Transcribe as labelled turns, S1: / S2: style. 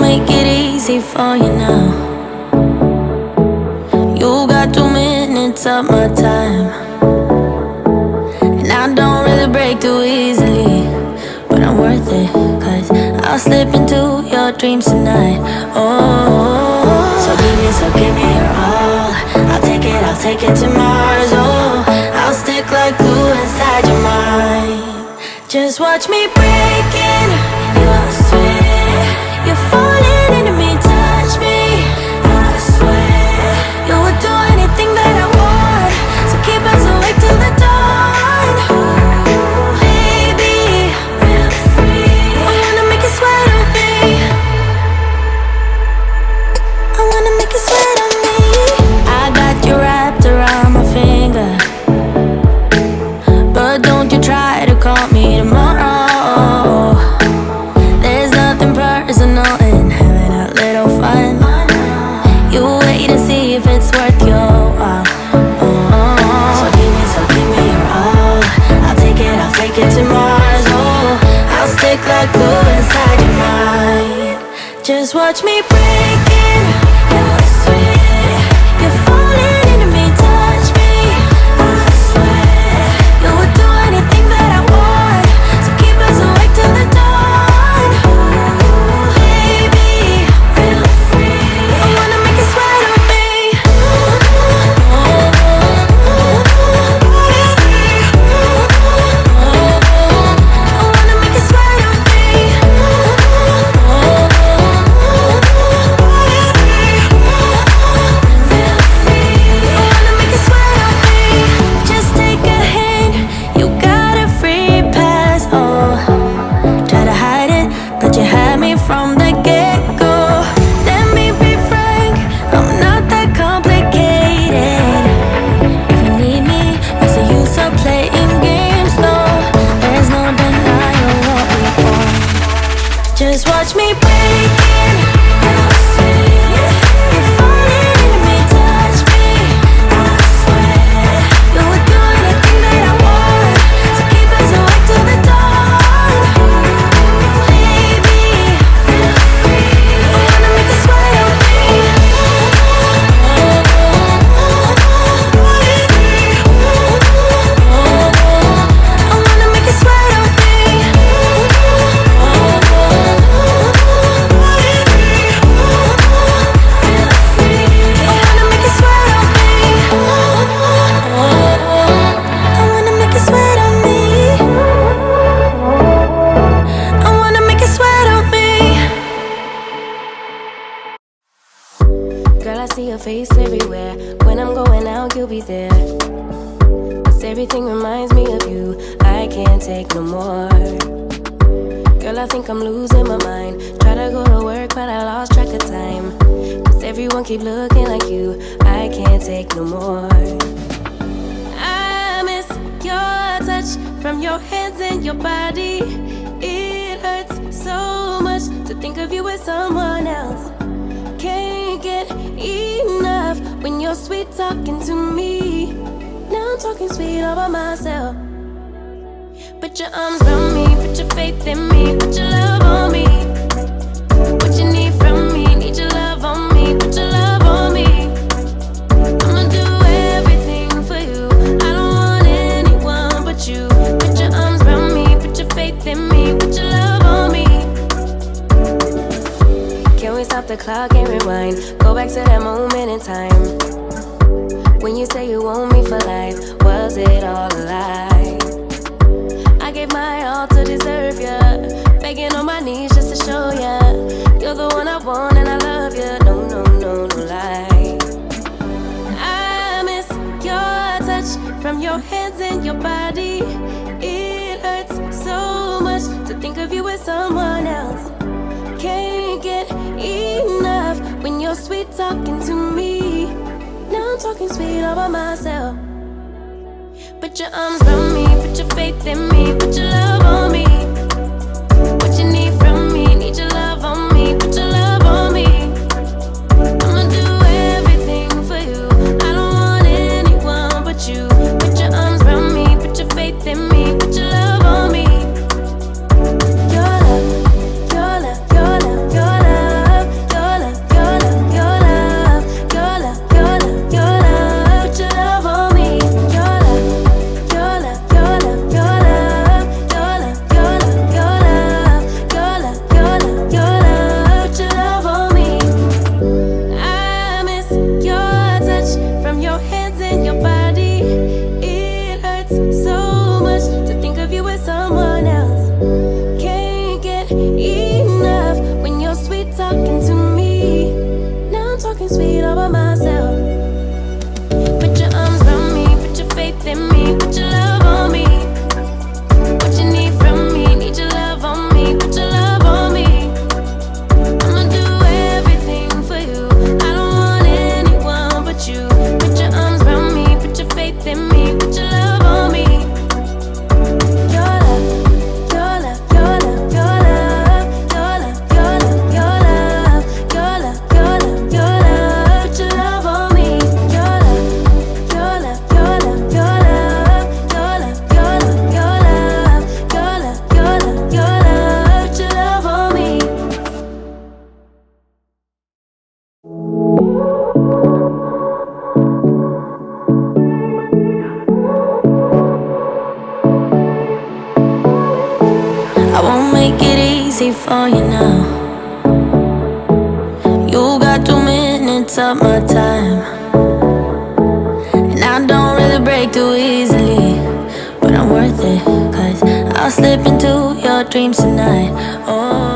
S1: make it easy for you now. You got 2 minutes of my time, and I don't really break too easily, but I'm worth it, cause I'll slip into your dreams tonight. Oh, so give me your all. I'll take it to Mars. Oh, I'll stick like glue inside your mind. Just watch me breaking. You're sweet. You're falling into me, touch me. I swear you would do anything that I want. So keep us awake till the dawn. Ooh, baby, feel free. I wanna make you sweat on me. I wanna make you sweat on me. I got you wrapped around my finger, but don't you try to call me tomorrow. There's nothing personal in having a little fun. You wait and see if it's worth your while. So give me your all. I'll take it to Mars. Oh, I'll stick like glue inside your mind. Just watch me breaking. You're sweet. You're falling into me, touch me. I swear you would do anything that I want. So keep us awake till the dawn. Ooh, baby, feel free. I wanna make you sweat on me. I wanna make you sweat on me. Feel free. I wanna make you sweat on me. Just take a hint, you got a free pass. Oh, try to hide it, but you had me from the get-go. Let me be frank, I'm not that complicated. If you need me, what's the use of playing games? No, there's no denying what we want. Just watch me breaking. You're sweet. You're falling into me, touch me. I swear you would do anything that I want. So keep us awake till the dawn. Ooh, baby, feel free. I wanna make you sweat on me. I wanna make you sweat on me. Feel free. I wanna make you sweat on me. I wanna make you sweat on me. I wanna make you sweat on me. Girl, I see your face everywhere. When I'm going out, you'll be there. 'Cause everything reminds me of you. I can't take no more. Girl, I think I'm losing my mind. Try to go to work, but I lost track of time. 'Cause everyone keep looking like you. I can't take no more. I miss your touch from your hands and your body. It hurts so much to think of you as someone else. Can't get enough when you're sweet talking to me. Now I'm talking sweet all by myself. Put your arms around me, put your faith in me, put your love on me. What you need from me, need your love on me, put your love on me. I'ma do everything for you. I don't want anyone but you. Put your arms around me, put your faith in me, put your love on me. Can we stop the clock and rewind? Go back to that moment in time when you say you want me for life. Was it all a lie? I gave my all to deserve ya, begging on my knees just to show ya you're the one I want and I love ya. No, no, no, no lie. I miss your touch from your hands and your body. It hurts so much to think of you as someone else. Can't get enough when you're sweet talking to me. Now I'm talking sweet all by myself. Put your arms around me, put your faith in me, put your love on me. What you need from me, need your love on me, put your love on me. I'ma do everything for you. I don't want anyone but you. Put your arms around me, put your faith in me, put your love on me. Your love, your love, your love, your love. make it easy for you now. You got 2 minutes of my time, and I don't really break too easily, but I'm worth it, cause I'll slip into your dreams tonight. Oh,